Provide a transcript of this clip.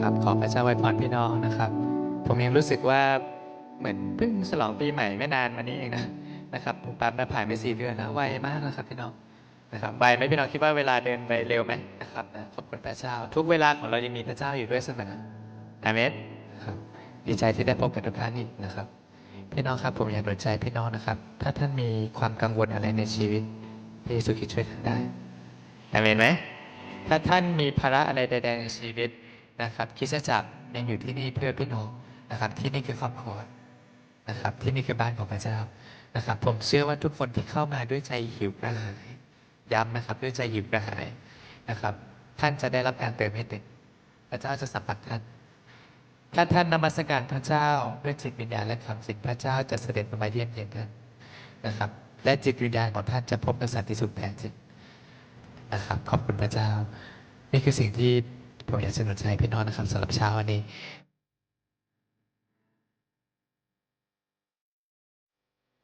นะครับขอพระเจ้าอวยพรพี่น้องนะครับผมยังรู้สึกว่าเหมือนเพิ่งฉลองปีใหม่ไม่นานมานี้เองนะครับผมปั๊บผ่านไป4 เดือนแล้วไวมากนะครับพี่น้องนะครับไวไหมพี่น้องคิดว่าเวลาเดินไปเร็วไหมนะครับขอบคุณพระเจ้าทุกเวลาของเรายังมีพระเจ้าอยู่ด้วยเสมออาเมนครับดีใจที่ได้พบกับทุกท่านอีกนะครับพี่น้องครับผมอยากหนุนใจพี่น้องนะครับถ้าท่านมีความกังวลอะไรในชีวิตพระเยซูคริสต์ช่วยท่านได้อาเมนไหมถ้าท่านมีภาระอะไรใดๆในชีวิตนะครับคริสตจักรยังอยู่ที่นี่เพื่อพี่น้องนะครับที่นี่คือครอบครัวนะครับที่นี่คือบ้านของพระเจ้านะครับผมเชื่อว่าทุกคนที่เข้ามาด้วยใจหิวกระหายย้ำนะครับด้วยใจหิวกระหายนะครับท่านจะได้รับการเติมให้เต็มพระเจ้าจะสัมผัสท่านถ้าท่านนมัสการพระเจ้าด้วยจิตวิญญาณและคำสิงพระเจ้าจะเสด็จมาเยี่ยมเยียนท่านนะครับและจิตวิญญาณของท่านจะพบกับสันติสุขแท้จริงนะครับขอบคุณพระเจ้านี่คือสิ่งที่ผมอยากจะหนุนใจพี่น้องนะครับสำหรับเช้าวันนี้